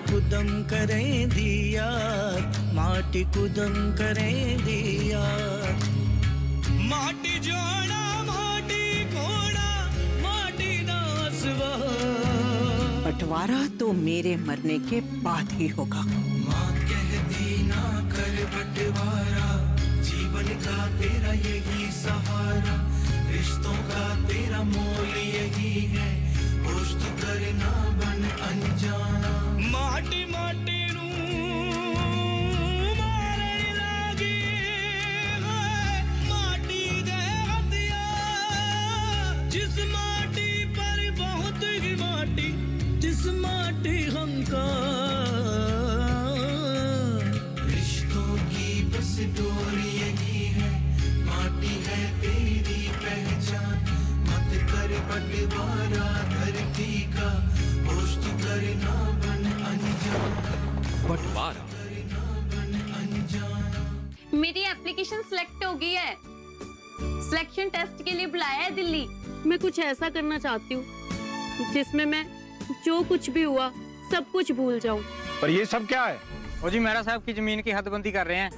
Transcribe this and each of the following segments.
कुदम करें दिया, माटी कुदम करें दिया। माटी जोड़ा माटी घोड़ा माटी नासवा। बंटवारा तो मेरे मरने के बाद ही होगा। माँ कहती ना कर बंटवारा, जीवन का तेरा यही सहारा, रिश्तों का तेरा मोल यही है, होश तो करना बन अनजाना। माटी माटी नू मारन लागी है, माटी दे हथिया, जिस माटी पर बहुत ही माटी, जिस माटी हंकार। रिश्तों की बस डोरी यही है, माटी है तेरी पहचान, मत कर बंटवारा धरती का, होश तो करना बन अनजान। बंटवारा। मेरी एप्लीकेशन सिलेक्ट हो गई है, सिलेक्शन टेस्ट के लिए बुलाया है दिल्ली। मैं कुछ ऐसा करना चाहती हूँ जिसमें मैं जो कुछ भी हुआ सब कुछ भूल जाऊं। पर ये सब क्या है? वो जी मेरा साहब की जमीन की हदबंदी कर रहे हैं,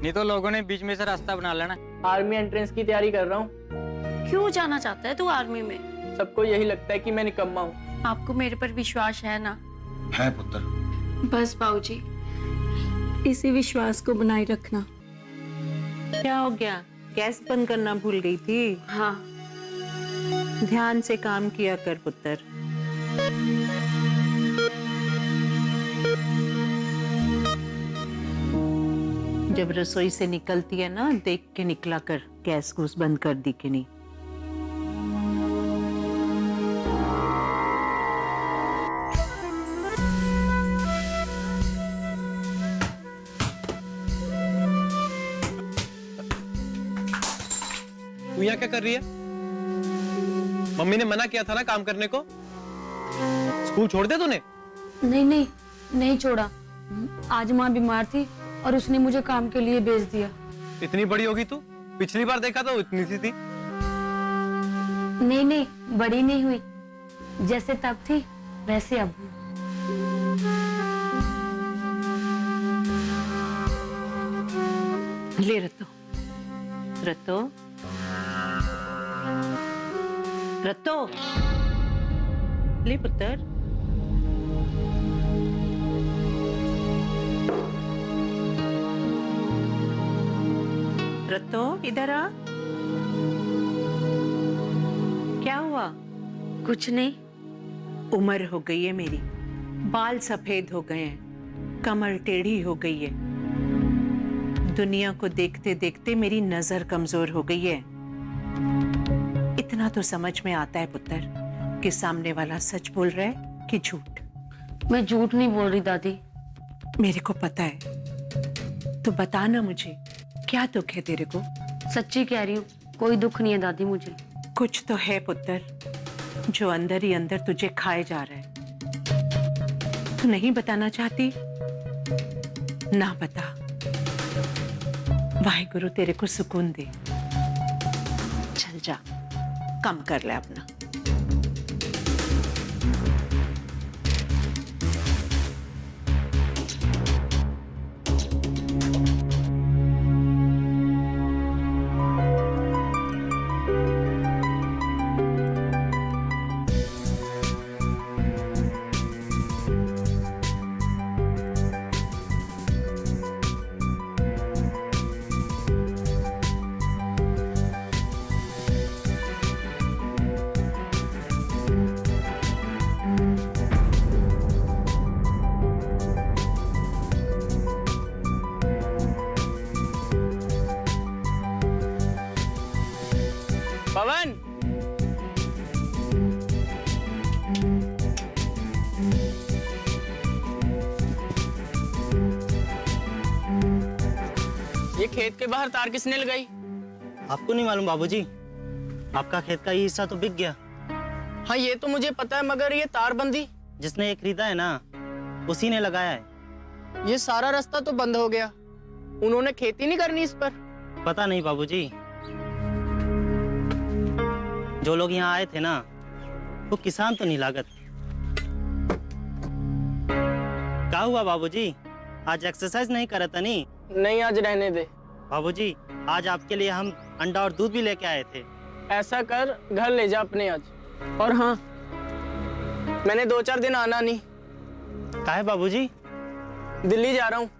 नहीं तो लोगों ने बीच में से रास्ता बना लेना। आर्मी एंट्रेंस की तैयारी कर रहा हूँ। क्यों जाना चाहता है तू आर्मी में? सबको यही लगता है कि मैं निकम्मा हूँ। आपको मेरे पर विश्वास है ना? है पुत्र। बस बाबूजी, इसी विश्वास को बनाए रखना। क्या हो गया? गैस बंद करना भूल गई थी? हाँ। ध्यान से काम किया कर पुत्र। जब रसोई से निकलती है ना, देख के निकला कर, गैस घूस बंद कर दी कि नहीं। तू यहाँ क्या कर रही है? मम्मी ने मना किया था ना काम करने को। स्कूल छोड़ दे तूने? नहीं नहीं, नहीं छोड़ा। आज माँ बीमार थी और उसने मुझे काम के लिए भेज दिया। इतनी बड़ी होगी तू? पिछली बार देखा तो इतनी सी थी। नहीं नहीं, बड़ी नहीं हुई, जैसे तब थी वैसे अब हूँ। ले रतो, रतो, रतो, ले पुत्र। रतो इधर आ। क्या हुआ? कुछ नहीं। उम्र हो गई है मेरी, बाल सफेद हो गए हैं, कमर टेढ़ी हो गई है, दुनिया को देखते देखते मेरी नजर कमजोर हो गई है। इतना तो समझ में आता है पुत्र कि सामने वाला सच बोल रहा है कि झूठ। मैं झूठ नहीं बोल रही दादी। मेरे को पता है, तो बता ना मुझे, क्या दुख है तेरे को? सच्ची कह रही हूँ, कोई दुख नहीं है दादी मुझे। कुछ तो है पुत्र, जो अंदर ही अंदर तुझे खाए जा रहा है। तू नहीं बताना चाहती? ना बता। वाहिगुरु तेरे को सुकून दे। चल जा, कम कर ले अपना। पवन, ये खेत के बाहर तार किसने लगाई? आपको नहीं मालूम बाबूजी? आपका खेत का ये हिस्सा तो बिक गया। हाँ ये तो मुझे पता है, मगर ये तारबंदी जिसने ये खरीदा है ना, उसी ने लगाया है। ये सारा रास्ता तो बंद हो गया, उन्होंने खेती नहीं करनी इस पर? पता नहीं बाबूजी, जो लोग यहाँ आए थे ना, वो किसान तो नहीं लागत। क्या हुआ बाबूजी? आज एक्सरसाइज नहीं करा था नहीं? नहीं, आज रहने दे। बाबूजी, आज आपके लिए हम अंडा और दूध भी लेके आए थे। ऐसा कर, घर ले जा अपने आज। और हाँ, मैंने 2-4 दिन आना नहीं। क्या है बाबूजी? दिल्ली जा रहा हूँ।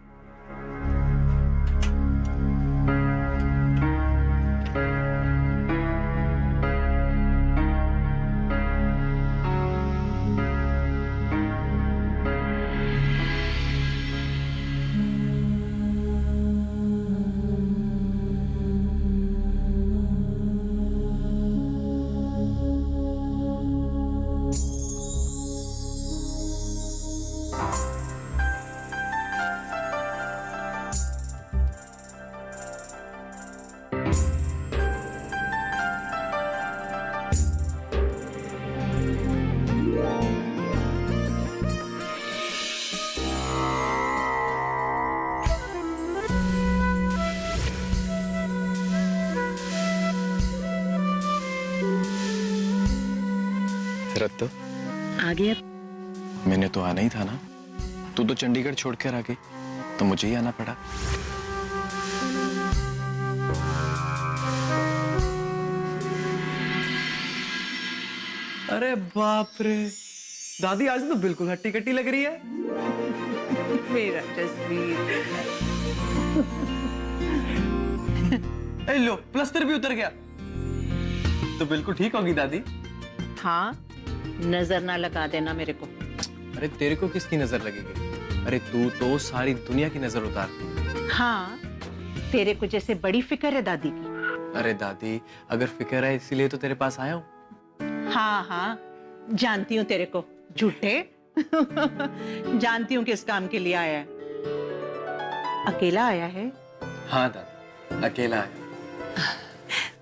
रत्तो, आ गया। मैंने तो आना ही था ना। तू तो चंडीगढ़ छोड़कर आ गई, तो मुझे ही आना पड़ा। अरे बाप रे, दादी आज तो बिल्कुल हट्टी कट्टी लग रही है। मेरा जसवीर। ए लो, प्लास्टर भी उतर गया। तो बिल्कुल ठीक होगी दादी। हाँ, नजर ना लगा देना मेरे को। अरे तेरे को किसकी नजर लगेगी? अरे तू तो सारी दुनिया की नजर उतारती। हाँ, तेरे को जैसे बड़ी फिक्र है दादी की। अरे दादी, अगर फिक्र है इसीलिए तो तेरे पास आया हूँ। हाँ हाँ, जानती हूँ तेरे को, झूठे। जानती हूँ किस काम के लिए आया है। अकेला आया है? हाँ दादी, अकेला आया।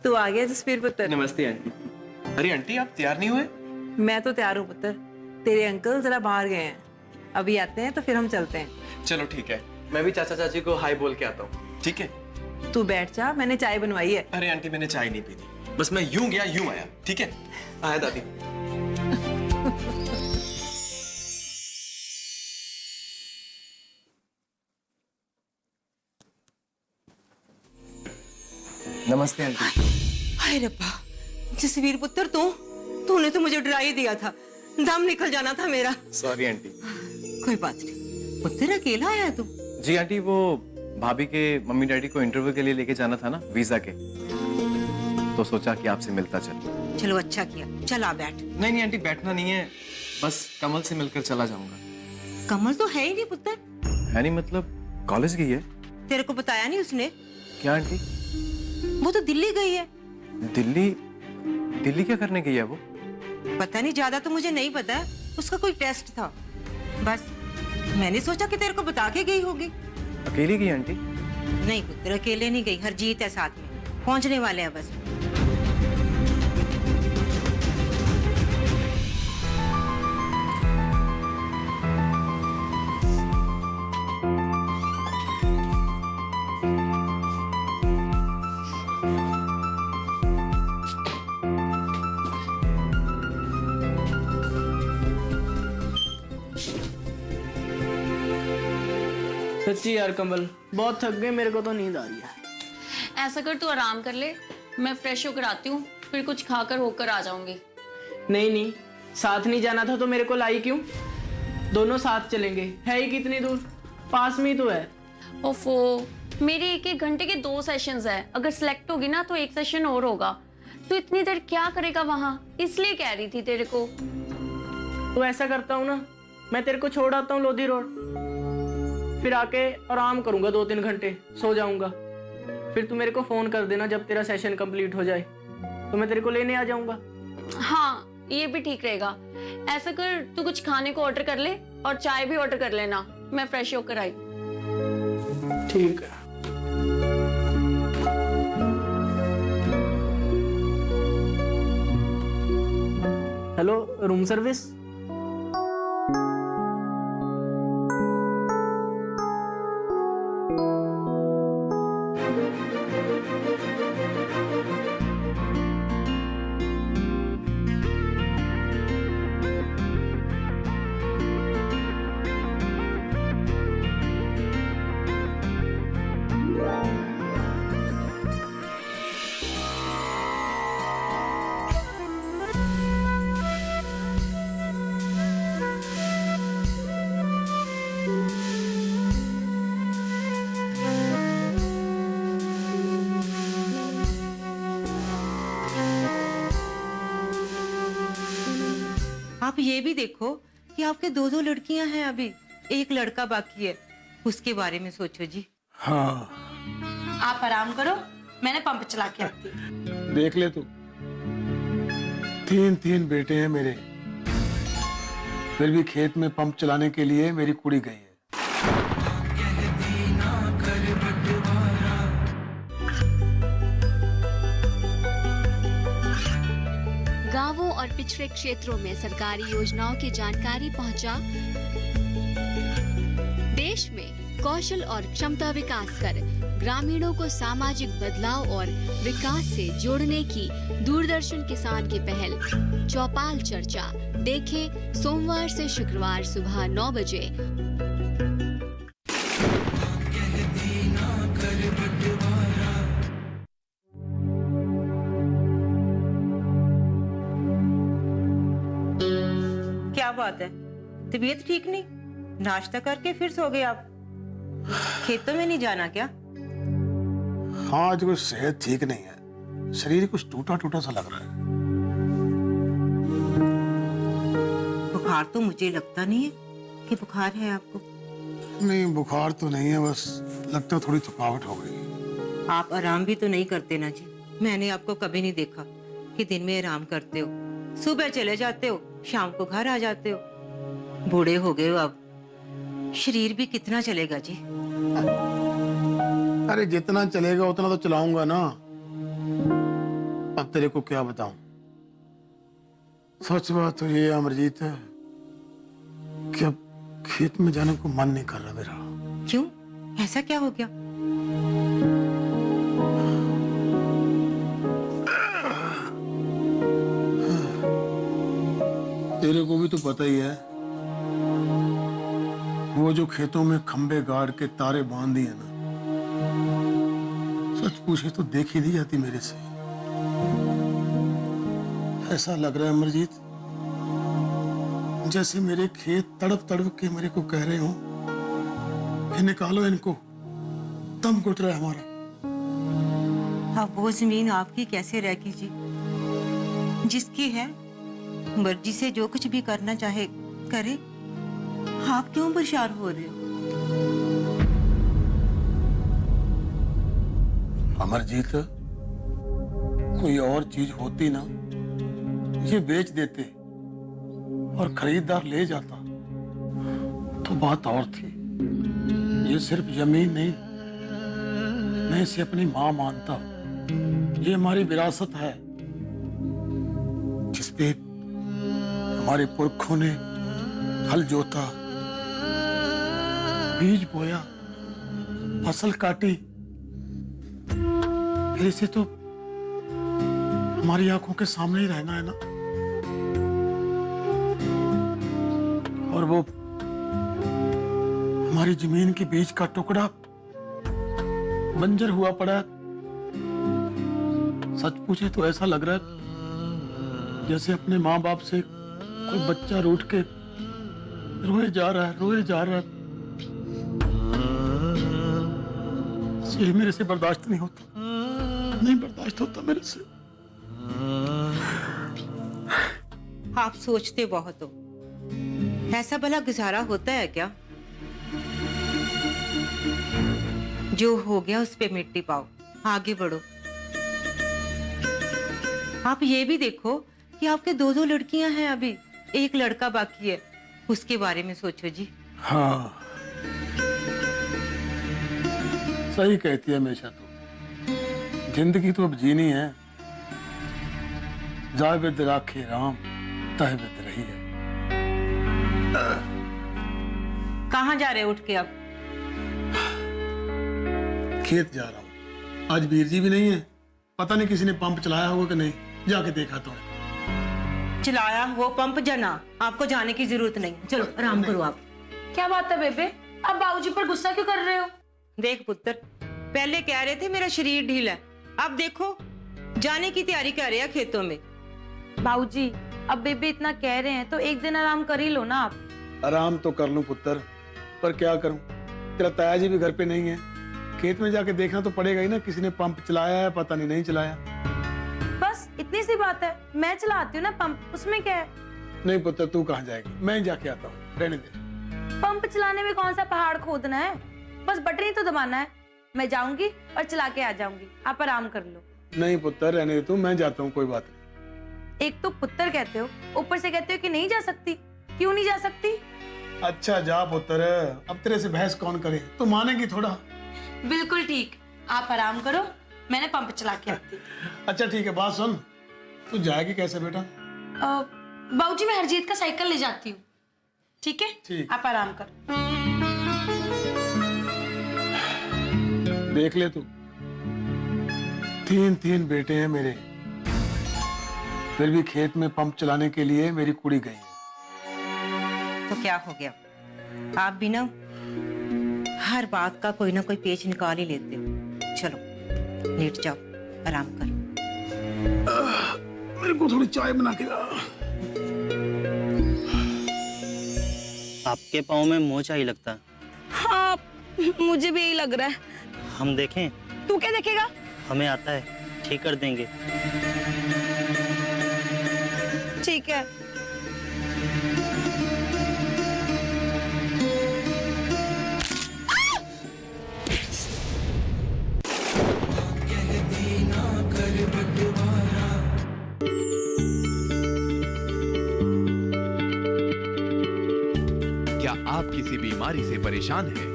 तू आ गया जसवीर पुत्र। नमस्ते आंटी। अरे आंटी, आप तैयार नहीं हुए? मैं तो तैयार हूँ पुत्र। तेरे अंकल जरा बाहर गए हैं, अभी आते हैं तो फिर हम चलते हैं। चलो ठीक है, मैं भी चाचा चाची को हाय बोल के आता हूँ। ठीक है? तू बैठ जा, मैंने चाय बनवाई है। अरे आंटी, मैंने चाय नहीं पीती, बस मैं यूं गया यूं आया। ठीक है? आया दादी। नमस्ते आंटी। हाय रब्बा, जसवीर पुत्र तूने तो मुझे डरा ही दिया था, दम निकल जाना था मेरा। Sorry aunty. कोई बात नहीं पुत्र, अकेला आया तू? जी आंटी, वो भाभी के मम्मी डैडी को इंटरव्यू के लिए लेके जाना था ना, वीजा के, तो सोचा कि आपसे मिलता चल। चलो अच्छा किया, चल आ बैठ। नहीं नहीं आंटी, बैठना नहीं है, बस कमल से मिलकर चला जाऊंगा। कमल तो है ही नहीं पुत्र। है नहीं मतलब? कॉलेज गई है। तेरे को बताया नहीं उसने? क्या आंटी? वो तो दिल्ली गई है। दिल्ली? दिल्ली क्या करने गई है वो? पता नहीं, ज्यादा तो मुझे नहीं पता, उसका कोई टेस्ट था, बस मैंने सोचा कि तेरे को बता के गई होगी। अकेली गई आंटी? नहीं पुत्र, अकेले नहीं गई, हरजीत है साथ में, पहुंचने वाले हैं बस। सच्ची यार कमल, बहुत थक गए, मेरे को तो नींद आ रही है। ऐसा कर, तू आराम कर ले, मैं फ्रेश होकर आती हूँ, फिर कुछ खाकर होकर आ जाऊंगी। नहीं, साथ नहीं जाना था तो मेरे को लाई क्यों? दोनों साथ चलेंगे, है ही कितनी दूर, पास में ही तो है। ओफो, मेरे 1-1 घंटे के 2 सेशंस है, अगर सिलेक्ट होगी ना तो 1 सेशन और होगा। तो इतनी देर क्या करेगा वहां, इसलिए कह रही थी तेरे को। तो ऐसा करता हूँ ना, मैं तेरे को छोड़ आता हूँ लोधी रोड, फिर आके आराम करूंगा 2-3 घंटे, सो जाऊंगा। फिर तू मेरे को फोन कर देना जब तेरा सेशन कंप्लीट हो जाए, तो मैं तेरे को लेने आ जाऊंगा। हाँ, ये भी ठीक रहेगा। ऐसा कर, तू कुछ खाने को ऑर्डर कर ले और चाय भी ऑर्डर कर लेना, मैं फ्रेश होकर आई। ठीक है। Hello, room service? आप ये भी देखो कि आपके दो दो लड़कियां हैं, अभी एक लड़का बाकी है, उसके बारे में सोचो जी। हाँ आप आराम करो, मैंने पंप चला के आती हूँ। देख ले तू, तीन बेटे हैं मेरे, फिर भी खेत में पंप चलाने के लिए मेरी कुड़ी गई है। गांवों और पिछड़े क्षेत्रों में सरकारी योजनाओं की जानकारी पहुंचा। देश में कौशल और क्षमता विकास कर ग्रामीणों को सामाजिक बदलाव और विकास से जोड़ने की दूरदर्शन किसान की पहल चौपाल चर्चा देखें सोमवार से शुक्रवार सुबह 9 बजे। क्या बात है, तबीयत ठीक नहीं? नाश्ता करके फिर सो गए आप? खेतों में नहीं जाना क्या? हाँ, आज कुछ सेहत ठीक नहीं है, शरीर कुछ टूटा टूटा सा लग रहा है। बुखार तो मुझे लगता नहीं है कि बुखार है आपको। नहीं, बुखार तो नहीं है, बस लगता है थोड़ी थकावट हो गई। आप आराम भी तो नहीं करते ना जी। मैंने आपको कभी नहीं देखा कि दिन में आराम करते हो। सुबह चले जाते हो, शाम को घर आ जाते हो। बूढ़े हो गए हो अब, शरीर भी कितना चलेगा जी। अरे जितना चलेगा उतना तो चलाऊंगा ना। अब तेरे को क्या बताऊं, सच बात तो ये अमरजीत है कि अब खेत में जाने को मन नहीं कर रहा मेरा। क्यों, ऐसा क्या हो गया? तेरे को भी तो पता ही है, वो जो खेतों में खंबे गाड़ के तारे बांध दिए ना, सच पूछे तो देखी नहीं जाती मेरे से। ऐसा लग रहा है अमरजीत, जैसे मेरे खेत तड़प तड़प के मेरे को कह रहे हो कि निकालो इनको, दम घुट रहा है हमारा। अब वो जमीन आपकी कैसे रहेगी जी? जिसकी है मर्जी से जो कुछ भी करना चाहे करे। आप क्यों परेशान हो रहे हो? अमरजीत, कोई और चीज होती ना, ये बेच देते और खरीदार ले जाता तो बात और थी। ये सिर्फ जमीन नहीं, मैं इसे अपनी मां मानता हूं। ये हमारी विरासत है जिसपे हमारे पुरखों ने हल जोता, बीज बोया, फसल काटी, फिर इसे तो हमारी आंखों के सामने ही रहना है ना। और वो हमारी जमीन के बीच का टुकड़ा बंजर हुआ पड़ा। सच पूछे तो ऐसा लग रहा है जैसे अपने माँ बाप से कोई बच्चा रूठ के रोए जा रहा है, रोए जा रहा है। ये मेरे से बर्दाश्त नहीं होता, नहीं बर्दाश्त होता मेरे से। आप सोचते बहुत हो, ऐसा भला गुजारा होता है क्या? जो हो गया उस पे मिट्टी पाओ, आगे बढ़ो। आप ये भी देखो कि आपके दो दो लड़कियां हैं, अभी एक लड़का बाकी है, उसके बारे में सोचो जी। हाँ, सही कहती है हमेशा तो। जिंदगी तो अब जीनी है, जाए बिद राखे राम, तह बिद रही है। कहाँ जा रहे हो उठ के अब? खेत जा रहा हूँ, आज वीर जी भी नहीं है। पता नहीं किसी ने पंप चलाया होगा कि नहीं, जाके देखा तो है। चलाया वो पंप जना, आपको जाने की जरूरत नहीं। चलो आराम करो आप। क्या बात है बेबे, आप बाबूजी पर गुस्सा क्यों कर रहे हो? देख पुत्र, पहले कह रहे थे मेरा शरीर ढीला है, अब देखो जाने की तैयारी कर रहे हैं खेतों में। बाबूजी, अब बेबे इतना कह रहे हैं तो एक दिन आराम कर ही लो ना आप। आराम तो कर लूं पुत्र, पर क्या करूं, तेरा ताया जी भी घर पे नहीं है। खेत में जाके देखना तो पड़ेगा ही ना, किसी ने पंप चलाया है, पता नहीं चलाया। बस इतनी सी बात है, मैं चलाती हूँ ना पंप, उसमें क्या है? नहीं पुत्र, तू कहाँ जाएगी, मैं जाके आता हूँ, रहने दे। पंप चलाने में कौन सा पहाड़ खोदना है, बस बटन ही तो दबाना है। मैं जाऊंगी और चला के आ जाऊंगी, आप आराम कर लो। नहीं पुत्र, रहने दे तू, मैं जाता हूँ, कोई बात नहीं। एक तो पुत्र कहते हो, ऊपर से कहते हो कि नहीं जा सकती। क्यों नहीं जा सकती? अच्छा जा पुत्र, अब तेरे से बहस कौन करे, तू मानेगी थोड़ा। बिल्कुल ठीक, आप आराम करो, मैंने पंप चला के आती। अच्छा ठीक है, बात सुन, तू जाएगी कैसे बेटा? बाबूजी मैं हरजीत का साइकिल ले जाती हूँ, ठीक है? ठीक। आप आराम करो। देख ले तू, 3 बेटे हैं मेरे, फिर भी खेत में पंप चलाने के लिए मेरी कुड़ी गई है। तो क्या हो गया, आप भी ना हर बात का कोई ना कोई पेच निकाल ही लेते हो। चलो लेट जाओ, आराम करो। मेरे को थोड़ी चाय बना के ला। आपके पाँव में मोच आई लगता है। हाँ, मुझे भी यही लग रहा है। हम देखें? तू क्या देखेगा? हमें आता है, ठीक कर देंगे। ठीक है। क्या आप किसी बीमारी से परेशान हैं?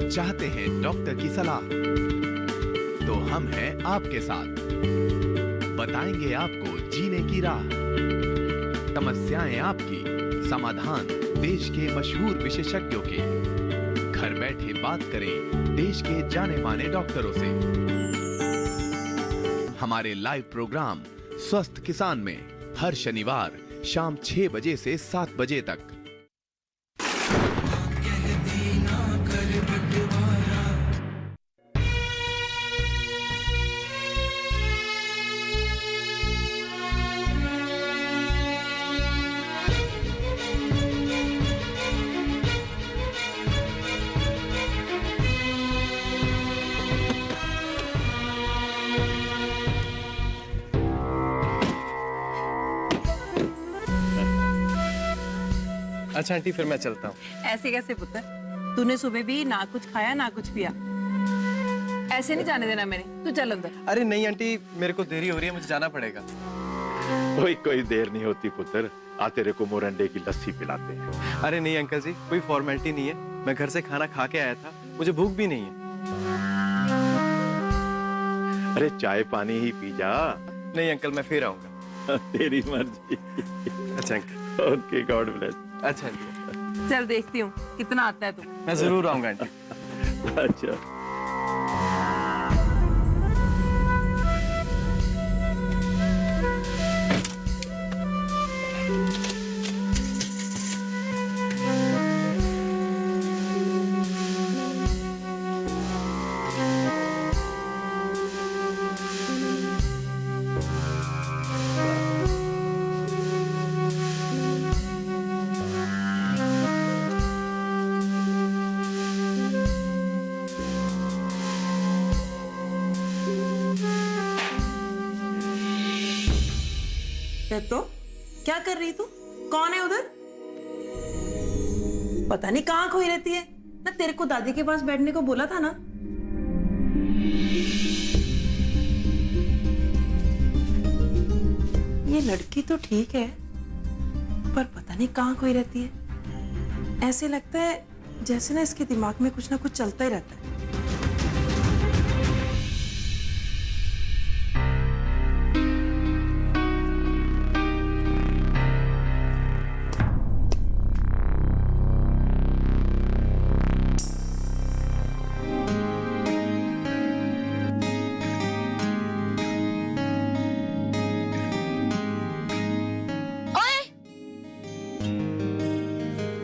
चाहते हैं डॉक्टर की सलाह? तो हम हैं आपके साथ, बताएंगे आपको जीने की राह। समस्याएं आपकी, समाधान देश के मशहूर विशेषज्ञों के। घर बैठे बात करें देश के जाने माने डॉक्टरों से। हमारे लाइव प्रोग्राम स्वस्थ किसान में हर शनिवार शाम 6 बजे से 7 बजे तक। अच्छा आंटी, फिर मैं चलता हूँ। ऐसे कैसे पुत्र, तूने सुबह भी ना कुछ खाया ना कुछ पिया, ऐसे नहीं जाने देना मैंने। तू चल अंदर। अरे नहीं आंटी, मेरे को देरी हो रही है, मुझे जाना पड़ेगा। कोई देर नहीं होती पुत्र, आ तेरे को मोरंडे की लस्सी पिलाते हैं। अरे नहीं अंकल जी, कोई फॉर्मेलिटी नहीं है, मैं घर से खाना खा के आया था, मुझे भूख भी नहीं है। अरे चाय पानी ही पी जा। नहीं अंकल, मैं फिर आऊंगा। तेरी मर्जी। अच्छा अंकल। Okay, God bless. अच्छा आंटी, चल देखती हूँ कितना आता है तू। मैं जरूर आऊंगा आंटी। अच्छा तो क्या कर रही तू? कौन है उधर? पता नहीं कहाँ खोई रहती है ना। तेरे को दादी के पास बैठने को बोला था ना। ये लड़की तो ठीक है, पर पता नहीं कहाँ खोई रहती है। ऐसे लगता है जैसे ना इसके दिमाग में कुछ ना कुछ चलता ही रहता है।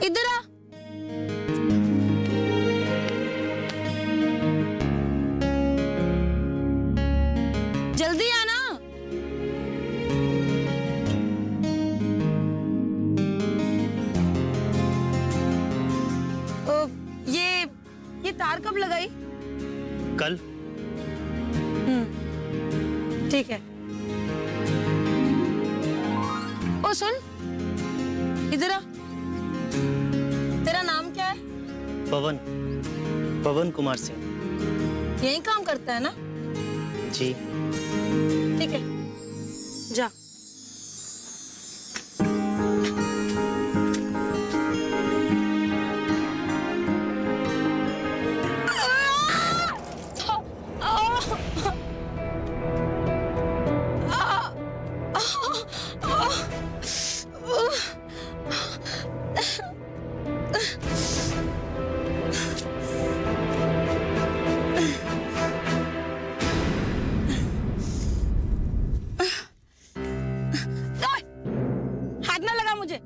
इधर आ। जल्दी आना। ये तार कब लगाई? कल। ठीक है। ओ सुन, इधर आ। तेरा नाम क्या है? पवन कुमार सिंह। यही काम करता है ना? जी। ठीक है, जा। हाथ ना लगा मुझे।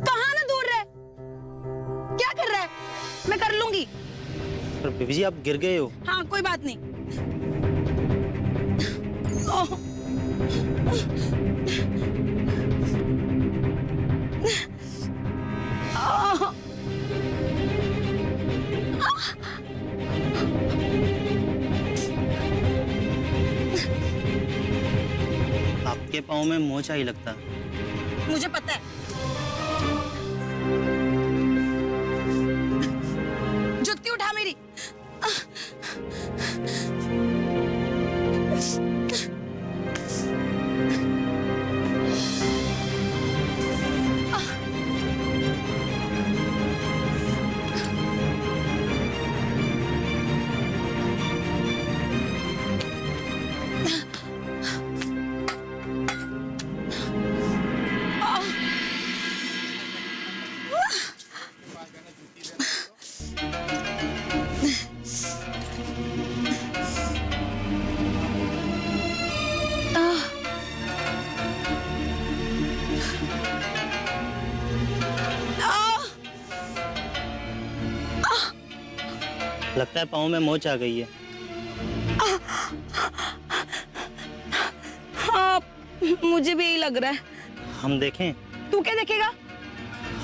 कहाँ ना दूर रहे? क्या कर रहा है? मैं कर लूंगी। पर बीबी जी आप गिर गए हो। हाँ कोई बात नहीं। ओह। आह। आपके पाँव में मोच आई लगता। मुझे पता है। जुत्ती उठा मेरी। लगता है पाँव में मोच आ गई है। हाँ मुझे भी यही लग रहा है। हम देखें? तू क्या देखेगा?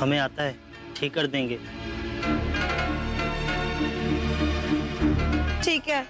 हमें आता है, ठीक कर देंगे। ठीक है।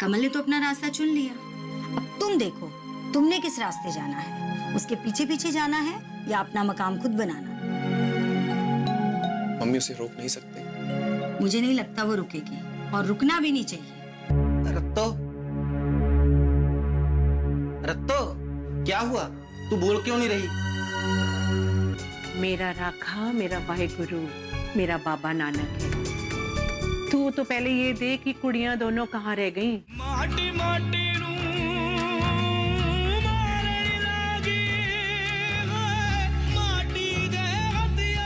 कमल ने तो अपना रास्ता चुन लिया। अब तुम देखो तुमने किस रास्ते जाना है, उसके पीछे पीछे जाना है या अपना मकाम खुद बनाना। मम्मी उसे रोक नहीं सकते। मुझे नहीं लगता वो रुकेगी और रुकना भी नहीं चाहिए। रत्तो, रत्तो क्या हुआ? तू बोल क्यों नहीं रही? मेरा राखा मेरा वाहेगुरु मेरा बाबा नानक है। तू तो पहले ये देख कि कुड़ियां दोनों कहाँ रह गईं। माटी माटी